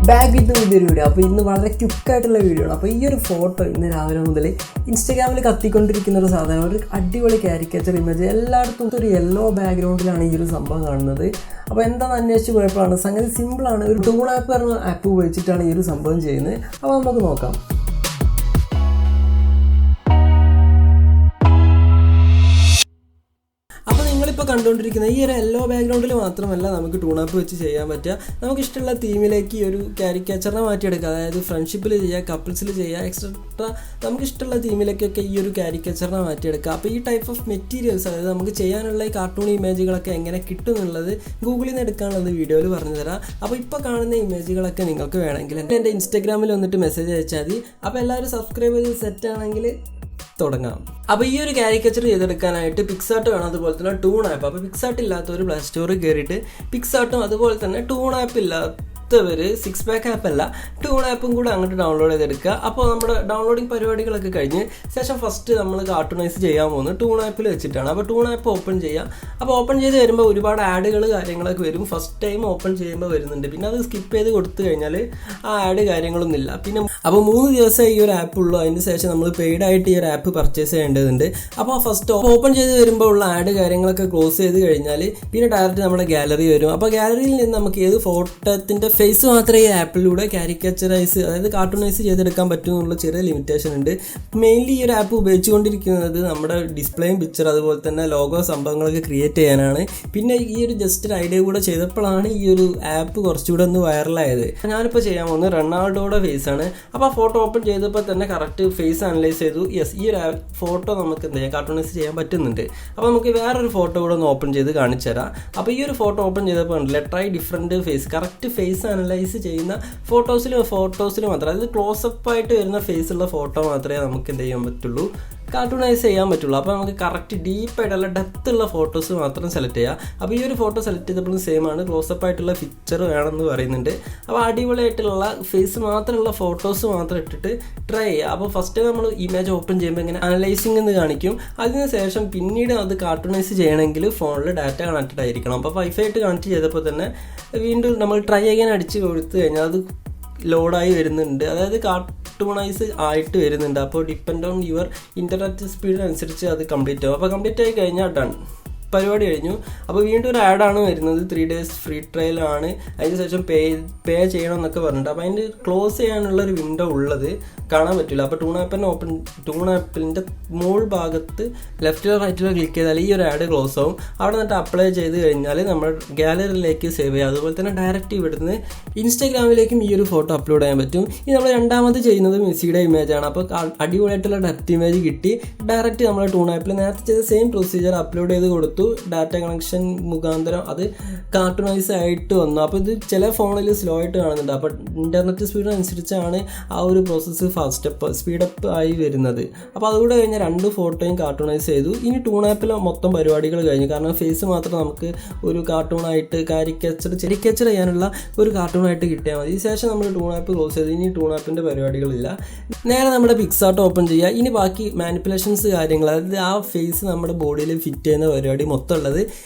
Back with പുതിയൊരു video. അപ്പോൾ ഇന്ന് വളരെ ക്വിക്കായിട്ടുള്ള വീഡിയോ ആണ്. അപ്പോൾ ഈ ഒരു ഫോട്ടോ ഇന്ന് രാവിലെ മുതൽ ഇൻസ്റ്റാഗ്രാമിൽ കത്തിക്കൊണ്ടിരിക്കുന്ന ഒരു സാധനം, ഒരു അടിപൊളി കാരിക്കേച്ചർ ഇമേജ്. എല്ലായിടത്തും ഒരു യെല്ലോ ബാക്ക്ഗ്രൗണ്ടിലാണ് ഈ ഒരു സംഭവം കാണുന്നത്. അപ്പോൾ എന്താണെന്ന് അന്വേഷിച്ച് പോയപ്പോഴാണ് സംഗതി സിമ്പിളാണ്. ഒരു ടൂൺ ആപ്പ് പറഞ്ഞ ആപ്പ് ഉപയോഗിച്ചിട്ടാണ് ഈ ഒരു സംഭവം ചെയ്യുന്നത്. അപ്പോൾ നമുക്ക് നോക്കാം. നിങ്ങളിപ്പോൾ കണ്ടുകൊണ്ടിരിക്കുന്ന ഈ ഒരു യെല്ലോ ബാക്ക്ഗ്രൗണ്ടിൽ മാത്രമല്ല നമുക്ക് ടൂൺ ആപ്പ് വെച്ച് ചെയ്യാൻ പറ്റുക. നമുക്കിഷ്ടമുള്ള തീമിലേക്ക് ഈ ഒരു കാരിക്കേച്ചറിനെ മാറ്റിയെടുക്കുക. അതായത് ഫ്രണ്ട്ഷിപ്പിൽ ചെയ്യുക, കപ്പിൾസിൽ ചെയ്യുക, എക്സെട്ര നമുക്കിഷ്ടമുള്ള തീമിലേക്കൊക്കെ ഈ ഒരു കാരിക്കേച്ചറിനെ മാറ്റിയെടുക്കുക. അപ്പോൾ ഈ ടൈപ്പ് ഓഫ് മെറ്റീരിയൽസ്, അതായത് നമുക്ക് ചെയ്യാനുള്ള ഈ കാർട്ടൂൺ ഇമേജുകളൊക്കെ എങ്ങനെ കിട്ടും എന്നുള്ളത് ഗൂഗിളിൽ നിന്ന് എടുക്കാനുള്ളത് വീഡിയോയിൽ പറഞ്ഞു തരാം. അപ്പോൾ ഇപ്പോൾ കാണുന്ന ഇമേജുകളൊക്കെ നിങ്ങൾക്ക് വേണമെങ്കിൽ എൻ്റെ ഇൻസ്റ്റാഗ്രാമിൽ വന്നിട്ട് മെസ്സേജ് അയച്ചാൽ മതി. അപ്പോൾ എല്ലാവരും സബ്സ്ക്രൈബ് ചെയ്ത് സെറ്റാണെങ്കിൽ തുടങ്ങാം. അപ്പോൾ ഈ ഒരു കാരിക്കേച്ചർ ചെയ്തെടുക്കാനായിട്ട് പിക്സാർട്ട് വേണം, അതുപോലെ തന്നെ ടൂൺ ആപ്പ്. അപ്പോൾ പിക്സാർട്ട് ഇല്ലാത്തവർ പ്ലേ സ്റ്റോറിൽ കയറിയിട്ട് പിക്സാർട്ടും അതുപോലെ തന്നെ ടൂൺ ആപ്പ് ഇല്ലാത്തവർ 6 പാക്ക് ആപ്പ് അല്ല ടൂൺ ആപ്പും കൂടെ അങ്ങോട്ട് ഡൗൺലോഡ് ചെയ്തെടുക്കുക. അപ്പോൾ നമ്മുടെ ഡൗൺലോഡിങ് പരിപാടികളൊക്കെ കഴിഞ്ഞ് ശേഷം ഫസ്റ്റ് നമ്മൾ കാർട്ടൂണൈസ് ചെയ്യാൻ പോകുന്നത് ടൂൺ ആപ്പിൽ വെച്ചിട്ടാണ്. അപ്പോൾ ടൂൺ ആപ്പ് ഓപ്പൺ ചെയ്യാം. അപ്പോൾ ഓപ്പൺ ചെയ്ത് വരുമ്പോൾ ഒരുപാട് ആഡുകൾ കാര്യങ്ങളൊക്കെ വരും. ഫസ്റ്റ് ടൈം ഓപ്പൺ ചെയ്യുമ്പോൾ വരുന്നുണ്ട്. പിന്നെ അത് സ്കിപ്പ് ചെയ്ത് കൊടുത്തു കഴിഞ്ഞാൽ ആ ആഡ് കാര്യങ്ങളൊന്നുമില്ല. പിന്നെ അപ്പോൾ 3 ദിവസം ഈ ഒരു ആപ്പ് ഉള്ളൂ. അതിന് ശേഷം നമ്മൾ പെയ്ഡായിട്ട് ഈ ഒരു ആപ്പ് പർച്ചേസ് ചെയ്യേണ്ടതുണ്ട്. അപ്പോൾ ഫസ്റ്റ് ഓപ്പൺ ചെയ്ത് വരുമ്പോൾ ഉള്ള ആഡ് കാര്യങ്ങളൊക്കെ ക്ലോസ് ചെയ്ത് കഴിഞ്ഞാൽ പിന്നെ ഡയറക്റ്റ് നമ്മുടെ ഗാലറി വരും. അപ്പോൾ ഗാലറിയിൽ നിന്ന് നമുക്ക് ഏത് ഫോട്ടോത്തിൻ്റെ ഫേസ് മാത്രമേ ഈ ആപ്പിലൂടെ കാരിക്കേച്ചറൈസ്, അതായത് കാർട്ടൂണൈസ് ചെയ്തെടുക്കാൻ പറ്റുമെന്നുള്ള ചെറിയ ലിമിറ്റേഷൻ ഉണ്ട്. മെയിൻലി ഈ ഒരു ആപ്പ് ഉപയോഗിച്ചുകൊണ്ടിരിക്കുന്നത് നമ്മുടെ ഡിസ്പ്ലേയും പിക്ചർ അതുപോലെ തന്നെ ലോഗോ സംഭവങ്ങളൊക്കെ ക്രിയേറ്റ് ചെയ്യാനാണ്. പിന്നെ ഈ ഒരു ജസ്റ്റ് ഒരു ഐഡിയ കൂടെ ചെയ്തപ്പോഴാണ് ഈ ഒരു ആപ്പ് കുറച്ചുകൂടെ ഒന്ന് വൈറലായത്. ഞാനിപ്പോൾ ചെയ്യാൻ പോകുന്നത് റൊണാൾഡോയുടെ ഫേസ് ആണ്. അപ്പോൾ ആ ഫോട്ടോ ഓപ്പൺ ചെയ്തപ്പോൾ തന്നെ കറക്റ്റ് ഫേസ് അനലൈസ് ചെയ്തു. യെസ്, ഈ ഒരു ഫോട്ടോ നമുക്ക് എന്ത് ചെയ്യാം, കാർട്ടൂണൈസ് ചെയ്യാൻ പറ്റുന്നുണ്ട്. അപ്പോൾ നമുക്ക് വേറൊരു ഫോട്ടോ കൂടെ ഒന്ന് ഓപ്പൺ ചെയ്ത് കാണിച്ചു തരാം. അപ്പോൾ ഈ ഒരു ഫോട്ടോ ഓപ്പൺ ചെയ്തപ്പോൾ ഉണ്ടല്ലേ, try different face, correct face analyse ചെയ്യുന്ന ഫോട്ടോസിൽ മാത്രം, അതായത് ക്ലോസപ്പ് ആയിട്ട് വരുന്ന ഫേസുള്ള ഫോട്ടോ മാത്രമേ നമുക്ക് എന്ത് ചെയ്യാൻ പറ്റുള്ളൂ, കാർട്ടൂണൈസ് ചെയ്യാൻ പറ്റുള്ളൂ. അപ്പോൾ നമുക്ക് കറക്റ്റ് ഡീപ്പായിട്ടുള്ള ഡെപ്ത് ഉള്ള ഫോട്ടോസ് മാത്രം സെലക്ട് ചെയ്യാം. അപ്പോൾ ഈ ഒരു ഫോട്ടോ സെലക്ട് ചെയ്തപ്പോഴും സെയിം ആണ്, ക്ലോസപ്പ് ആയിട്ടുള്ള പിക്ചർ വേണമെന്ന് പറയുന്നുണ്ട്. അപ്പോൾ അടിപൊളിയായിട്ടുള്ള ഫേസ് മാത്രമുള്ള ഫോട്ടോസ് മാത്രം ഇട്ടിട്ട് ട്രൈ ചെയ്യുക. അപ്പോൾ ഫസ്റ്റ് നമ്മൾ ഇമേജ് ഓപ്പൺ ചെയ്യുമ്പോൾ ഇങ്ങനെ അനലൈസിംഗ് എന്ന് കാണിക്കും. അതിനുശേഷം പിന്നീട് അത് കാർട്ടൂണൈസ് ചെയ്യണമെങ്കിൽ ഫോണിൽ ഡാറ്റ കണക്റ്റഡ് ആയിരിക്കണം. അപ്പോൾ വൈഫൈ ആയിട്ട് കണക്ട് ചെയ്തപ്പോൾ തന്നെ വീണ്ടും നമ്മൾ ട്രൈ ചെയ്യാൻ അടിച്ച് കൊടുത്തു കഴിഞ്ഞാൽ അത് ലോഡായി വരുന്നുണ്ട്, അതായത് കാർട്ടൂണൈസ് ആയിട്ട് വരുന്നുണ്ട്. അപ്പോൾ ഡിപ്പെൻഡ് ഓൺ യുവർ ഇൻ്റർനെറ്റ് സ്പീഡിനനുസരിച്ച് അത് കംപ്ലീറ്റ് ആവും. അപ്പോൾ കംപ്ലീറ്റ് ആയി കഴിഞ്ഞാൽ ഡൺ, പരിപാടി കഴിഞ്ഞു. അപ്പോൾ വീണ്ടും ഒരു ആഡാണ് വരുന്നത്, 3 days ഫ്രീ ട്രയൽ ആണ്. അതിന് ശേഷം പേ ചെയ്യണം എന്നൊക്കെ പറഞ്ഞിട്ട്. അപ്പോൾ അതിൻ്റെ ക്ലോസ് ചെയ്യാനുള്ളൊരു വിൻഡോ ഉള്ളത് കാണാൻ പറ്റില്ല. അപ്പോൾ ടൂൺ ആപ്പിൻ്റെ മുകൾ ഭാഗത്ത് ലെഫ്റ്റിലോ റൈറ്റിലോ ക്ലിക്ക് ചെയ്താൽ ഈ ഒരു ആഡ് ക്ലോസ് ആവും. അവിടെ നിന്നിട്ട് അപ്ലൈ ചെയ്ത് കഴിഞ്ഞാൽ നമ്മൾ ഗാലറിയിലേക്ക് സേവ് ചെയ്യുക. അതുപോലെ തന്നെ ഡയറക്റ്റ് ഇവിടുന്ന് ഇൻസ്റ്റാഗ്രാമിലേക്കും ഈ ഒരു ഫോട്ടോ അപ്ലോഡ് ചെയ്യാൻ പറ്റും. ഇത് നമ്മൾ രണ്ടാമത് ചെയ്യുന്നത് മെസ്സിയുടെ ഇമേജാണ്. അപ്പോൾ അടിപൊളിയായിട്ടുള്ള ഡെപ്ത് ഇമേജ് കിട്ടി. ഡയറക്റ്റ് നമ്മൾ ടൂൺ ആപ്പിൽ നേരത്തെ ചെയ്ത സെയിം പ്രൊസീജിയർ അപ്ലോഡ് ചെയ്ത് കൊടുത്തു. ഡാറ്റ കണക്ഷൻ മുഖാന്തരം അത് കാർട്ടൂണൈസ് ആയിട്ട് വന്നു. അപ്പോൾ ഇത് ചില ഫോണിൽ സ്ലോ ആയിട്ട് കാണുന്നുണ്ട്. അപ്പോൾ ഇൻ്റർനെറ്റ് സ്പീഡിനനുസരിച്ചാണ് ആ ഒരു പ്രോസസ്സ് സ്പീഡപ്പ് ആയി വരുന്നത്. അപ്പോൾ അതുകൂടെ കഴിഞ്ഞാൽ 2 ഫോട്ടോയും കാർട്ടൂണൈസ് ചെയ്തു. ഇനി ടൂൺ ആപ്പിൽ മൊത്തം പരിപാടികൾ കഴിഞ്ഞു. കാരണം ഫേസ് മാത്രം നമുക്ക് ഒരു കാർട്ടൂണായിട്ട് കാരിക്കേച്ചർ ചെയ്യാനുള്ള ഒരു കാർട്ടൂണായിട്ട് കിട്ടിയാൽ മതി. ശേഷം നമ്മൾ ടൂൺ ആപ്പ് ക്ലോസ് ചെയ്തു. ഇനി ടൂൺ ആപ്പിൻ്റെ പരിപാടികളില്ല. നേരെ നമ്മുടെ പിക്സാർട്ട് ഓപ്പൺ ചെയ്യുക. ഇനി ബാക്കി മാനിപ്പുലേഷൻസ് കാര്യങ്ങൾ, അതായത് ആ ഫേസ് നമ്മുടെ ബോഡിയിൽ ഫിറ്റ് ചെയ്യുന്ന പരിപാടി മൊത്തം ഉള്ളത്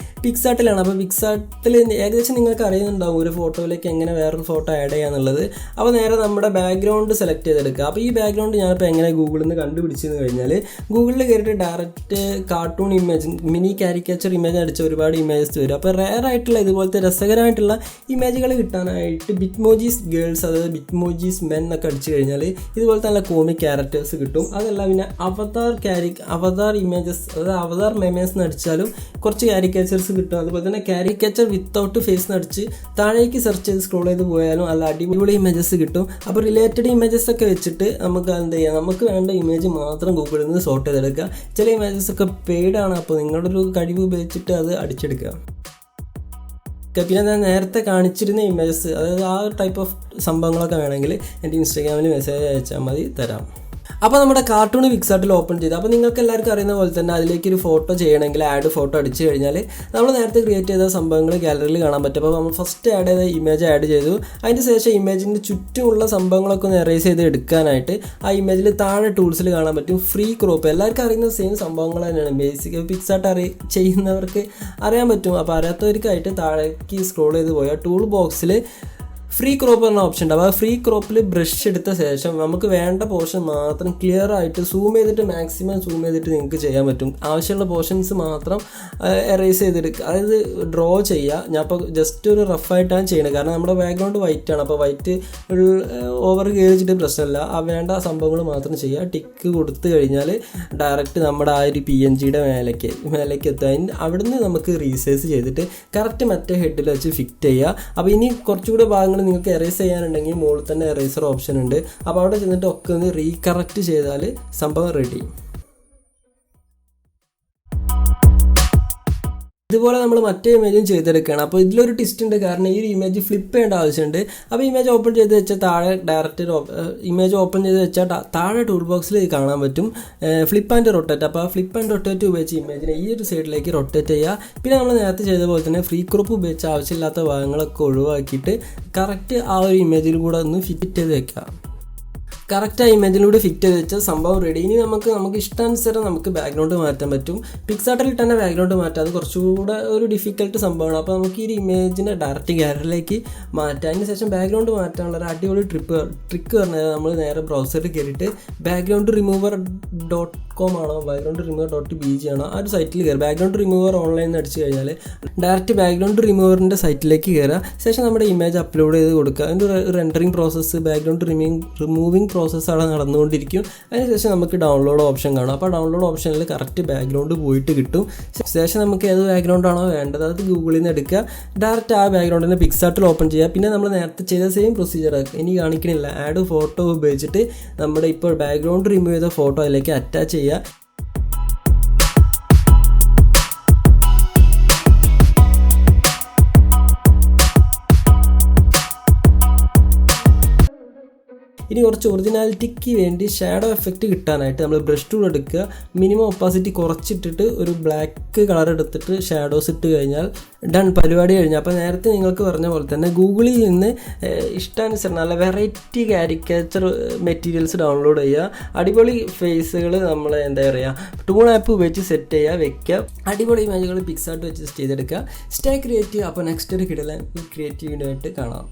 പിക്സാർട്ടിലാണ്. അപ്പോൾ പിക്സാർട്ടിൽ ഏകദേശം നിങ്ങൾക്ക് അറിയുന്നുണ്ടാവും ഒരു ഫോട്ടോയിലേക്ക് എങ്ങനെ വേറൊരു ഫോട്ടോ ആഡ് ചെയ്യാന്നുള്ളത്. അപ്പോൾ നേരെ നമ്മുടെ ബാക്ക്ഗ്രൗണ്ട് സെലക്ട് ചെയ്തെടുക്കുക. അപ്പോൾ ഈ ബാക്ക്ഗ്രൗണ്ട് ഞാനിപ്പോൾ എങ്ങനെ ഗൂഗിളിൽ നിന്ന് കണ്ടുപിടിച്ചെന്ന് കഴിഞ്ഞാൽ, ഗൂഗിളിൽ കയറിയിട്ട് direct cartoon image, mini caricature image അടിച്ച ഒരുപാട് ഇമേജസ് വരും. അപ്പോൾ റെയർ ആയിട്ടുള്ള ഇതുപോലത്തെ രസകരമായിട്ടുള്ള ഇമേജുകൾ കിട്ടാനായിട്ട് ബിറ്റ്മോജീസ് ഗേൾസ്, അതായത് ബിറ്റ്മോജീസ് മെൻ എന്നൊക്കെ അടിച്ചു കഴിഞ്ഞാൽ ഇതുപോലത്തെ നല്ല കോമിക് ക്യാരക്ടേഴ്സ് കിട്ടും. അതല്ല പിന്നെ അവതാർ ഇമേജസ്, അതായത് അവതാർ മെമേഴ്സ് എന്ന് അടിച്ചാലും കുറച്ച് കാരിക്കേച്ചേഴ്സ് കിട്ടും. അതുപോലെ തന്നെ കാരിക്കേച്ചർ വിത്തൗട്ട് ഫേസ് നടിച്ച് താഴേക്ക് സെർച്ച് ചെയ്ത് സ്ക്രോൾ ചെയ്ത് പോയാലും നല്ല അടിപൊളി ഇമേജസ് കിട്ടും. അപ്പോൾ റിലേറ്റഡ് ഇമേജസ് ഒക്കെ വെച്ചിട്ട് നമുക്ക് എന്ത് ചെയ്യാം, നമുക്ക് വേണ്ട ഇമേജ് മാത്രം ഗൂഗിളിൽ നിന്ന് സോർട്ട് ചെയ്തെടുക്കുക. ചില ഇമേജസ് ഒക്കെ പെയ്ഡാണ്. അപ്പോൾ നിങ്ങളുടെ ഒരു കഴിവ് ഉപയോഗിച്ചിട്ട് അത് അടിച്ചെടുക്കുക. പിന്നെ ഞാൻ നേരത്തെ കാണിച്ചിരുന്ന ഇമേജസ്, അതായത് ആ ടൈപ്പ് ഓഫ് സംഭവങ്ങളൊക്കെ വേണമെങ്കിൽ എൻ്റെ ഇൻസ്റ്റാഗ്രാമിൽ മെസ്സേജ് അയച്ചാൽ മതി, തരാം. അപ്പോൾ നമ്മുടെ കാർട്ടൂൺ പിക്സാർട്ടിൽ ഓപ്പൺ ചെയ്ത്, അപ്പോൾ നിങ്ങൾക്ക് എല്ലാവർക്കും അറിയുന്ന പോലെ തന്നെ അതിലേക്കൊരു ഫോട്ടോ ചെയ്യണമെങ്കിൽ ആഡ് ഫോട്ടോ അടിച്ചു കഴിഞ്ഞാൽ നമ്മൾ നേരത്തെ ക്രിയേറ്റ് ചെയ്ത സംഭവങ്ങൾ ഗാലറിയിൽ കാണാൻ പറ്റും. അപ്പോൾ നമ്മൾ ഫസ്റ്റ് ആഡ് ചെയ്ത ഇമേജ് ആഡ് ചെയ്തു. അതിന് ശേഷം ഇമേജിൻ്റെ ചുറ്റുമുള്ള സംഭവങ്ങളൊക്കെ ഒന്ന് എറേസ് ചെയ്ത് എടുക്കാനായിട്ട് ആ ഇമേജിൽ താഴെ ടൂൾസിൽ കാണാൻ പറ്റും ഫ്രീ ക്രോപ്പ്. എല്ലാവർക്കും അറിയുന്ന സെയിം സംഭവങ്ങൾ തന്നെയാണ്, ബേസിക് പിക്സാർട്ട് ചെയ്യുന്നവർക്ക് അറിയാൻ പറ്റും. അപ്പോൾ അറിയാത്തവർക്കായിട്ട് താഴേക്ക് സ്ക്രോൾ ചെയ്ത് പോയാൽ ടൂൾ ബോക്സിൽ ഫ്രീ ക്രോപ്പ് എന്ന ഓപ്ഷൻ ഉണ്ട്. അപ്പോൾ ആ ഫ്രീ ക്രോപ്പിൽ ബ്രഷ് എടുത്ത ശേഷം നമുക്ക് വേണ്ട പോർഷൻ മാത്രം ക്ലിയർ ആയിട്ട് സൂം ചെയ്തിട്ട് മാക്സിമം സൂം ചെയ്തിട്ട് നിങ്ങൾക്ക് ചെയ്യാൻ പറ്റും. ആവശ്യമുള്ള പോർഷൻസ് മാത്രം എറേസ് ചെയ്തെടുക്കുക, അതായത് ഡ്രോ ചെയ്യുക. ഞാൻ ഇപ്പോൾ ജസ്റ്റ് ഒരു റഫായിട്ടാണ് ചെയ്യുന്നത്, കാരണം നമ്മുടെ ബാക്ക്ഗ്രൗണ്ട് വൈറ്റ് ആണ്. അപ്പോൾ വൈറ്റ് ഓവർ കയറിച്ചിട്ട് പ്രശ്നമില്ല. ആ വേണ്ട സംഭവങ്ങൾ മാത്രം ചെയ്യുക. ടിക്ക് കൊടുത്തു കഴിഞ്ഞാൽ ഡയറക്റ്റ് നമ്മുടെ ആ ഒരു PNGയുടെ മേലേക്ക് എത്താൻ അവിടുന്ന് നമുക്ക് റീസൈസ് ചെയ്തിട്ട് കറക്റ്റ് മറ്റേ ഹെഡിൽ വെച്ച് ഫിറ്റ് ചെയ്യുക. അപ്പോൾ ഇനി കുറച്ചുകൂടെ ഭാഗങ്ങൾ നിങ്ങൾക്ക് എറേസ് ചെയ്യാനുണ്ടെങ്കിൽ മുകളിൽ തന്നെ എറേസർ ഓപ്ഷൻ ഉണ്ട്. അപ്പോൾ അവിടെ ചെന്നിട്ട് ഒക്കെ ഒന്ന് റീകറക്റ്റ് ചെയ്താൽ സംഭവം റെഡി. ഇതുപോലെ നമ്മൾ മറ്റേ ഇമേജും ചെയ്തെടുക്കുകയാണ്. അപ്പോൾ ഇതിലൊരു ട്വിസ്റ്റ് ഉണ്ട്, കാരണം ഈ ഒരു ഇമേജ് ഫ്ലിപ്പ് ചെയ്യേണ്ട ആവശ്യമുണ്ട്. അപ്പോൾ ഇമേജ് ഓപ്പൺ ചെയ്ത് വെച്ചാൽ താഴെ ഡയറക്റ്റ് ഇമേജ് ഓപ്പൺ ചെയ്ത് വെച്ചാൽ താഴെ ടൂൾ ബോക്സിൽ കാണാൻ പറ്റും ഫ്ലിപ്പ് ആൻഡ് റൊട്ടേറ്റ്. അപ്പോൾ ആ ഫ്ലിപ്പ് ആൻഡ് റൊട്ടേറ്റ് ഉപയോഗിച്ച് ഇമേജിനെ ഈ ഒരു സൈഡിലേക്ക് റൊട്ടേറ്റ് ചെയ്യുക. പിന്നെ നമ്മൾ നേരത്തെ ചെയ്ത പോലെ തന്നെ ഫ്രീ ക്രോപ്പ് ഉപയോഗിച്ച് ആവശ്യമില്ലാത്ത ഭാഗങ്ങളൊക്കെ ഒഴിവാക്കിയിട്ട് കറക്റ്റ് ആ ഒരു ഇമേജിൽ കൂടെ ഒന്ന് ഫിറ്റ് ചെയ്ത് വെക്കുക. കറക്റ്റ് ആ ഇമേജിലൂടെ ഫിറ്റ് ചെയ്ത് വെച്ചാൽ സംഭവം റെഡി. ഇനി നമുക്ക് ഇഷ്ടാനുസരണം നമുക്ക് ബാക്ക്ഗ്രൗണ്ട് മാറ്റാൻ പറ്റും. പിക്സാർട്ടിൽ തന്നെ ബാക്ക്ഗ്രൗണ്ട് മാറ്റാം, അത് കുറച്ചുകൂടെ ഒരു ഡിഫിക്കൽട്ട് സംഭവമാണ്. അപ്പോൾ നമുക്ക് ഈ ഇമേജിനെ ഡയറക്റ്റ് ഗാലറിയിലേക്ക് മാറ്റാം. അതിന് ശേഷം ബാക്ക്ഗ്രൗണ്ട് മാറ്റാനുള്ള ഒരു അടിപൊളി ട്രിക്ക് പറഞ്ഞാൽ നമ്മൾ നേരെ ബ്രൗസറിൽ കയറിയിട്ട് ബാക്ക്ഗ്രൗണ്ട് റിമൂവർ .com ആണോ ബാക്ക്ഗ്രൗണ്ട് റിമൂവർ .bg ആണോ ആ ഒരു സൈറ്റിൽ കയറുക. ബാക്ക്ഗ്രൗണ്ട് റിമൂവർ ഓൺലൈനിൽ അടിച്ച് കഴിഞ്ഞാൽ ഡയറക്റ്റ് ബാക്ക്ഗ്രൗണ്ട് റിമൂവറിൻ്റെ സൈറ്റിലേക്ക് കയറുക. ശേഷം നമ്മുടെ ഇമേജ് അപ്ലോഡ് ചെയ്ത് കൊടുക്കുക. അതിൻ്റെ റെൻഡറിങ് പ്രോസസ്സ്, ബാക്ക്ഗ്രൗണ്ട് റിമൂവിങ് പ്രോസസ്സാണ് നടന്നുകൊണ്ടിരിക്കും. അതിനുശേഷം നമുക്ക് ഡൗൺലോഡ് ഓപ്ഷൻ കാണും. അപ്പോൾ ഡൗൺലോഡ് ഓപ്ഷനിൽ കറക്റ്റ് ബാക്ക്ഗ്രൗണ്ട് പോയിട്ട് കിട്ടും. ശേഷം നമുക്ക് ഏത് ബാക്ക്ഗ്രൗണ്ടാണോ വേണ്ടത് അത് ഗൂഗിളിൽ നിന്ന് എടുക്കുക. ഡയറക്റ്റ് ആ ബാക്ക്ഗ്രൗണ്ടിനെ പിക്സാർട്ടിൽ ഓപ്പൺ ചെയ്യുക. പിന്നെ നമ്മൾ നേരത്തെ ചെയ്ത സെയിം പ്രൊസീജിയർ ഇനി കാണിക്കണില്ല, ആഡ് ഫോട്ടോ ഉപയോഗിച്ചിട്ട് നമ്മുടെ ഇപ്പോൾ ബാക്ക്ഗ്രൗണ്ട് റിമൂവ് ചെയ്ത ഫോട്ടോ അതിലേക്ക് അറ്റാച്ച് ചെയ്യുക. ഇനി കുറച്ച് ഒറിജിനാലിറ്റിക്ക് വേണ്ടി ഷാഡോ എഫക്റ്റ് കിട്ടാനായിട്ട് നമ്മൾ ബ്രഷ് ടൂൾ എടുക്കുക. മിനിമം ഒപ്പാസിറ്റി കുറച്ചിട്ടിട്ട് ഒരു ബ്ലാക്ക് കളർ എടുത്തിട്ട് ഷാഡോസ് ഇട്ട് കഴിഞ്ഞാൽ ഡൺ, പരിപാടി കഴിഞ്ഞു. അപ്പോൾ നേരത്തെ നിങ്ങൾക്ക് പറഞ്ഞ പോലെ തന്നെ ഗൂഗിളിൽ നിന്ന് ഇഷ്ടാനുസരണം നല്ല വെറൈറ്റി കാരിക്കേച്ചർ മെറ്റീരിയൽസ് ഡൗൺലോഡ് ചെയ്യുക. അടിപൊളി ഫേസുകൾ നമ്മൾ എന്താ പറയുക ടൂൺ ആപ്പ് ഉപയോഗിച്ച് സെറ്റ് ചെയ്യുക, വെക്കുക. അടിപൊളി ഇമേജുകൾ പിക്സാർട്ട് വെച്ച് ചെയ്തെടുക്കുക. Stay creative. അപ്പോൾ നെക്സ്റ്റ് ഒരു കിടലൻ ക്രിയേറ്റീവിനായിട്ട് കാണാം.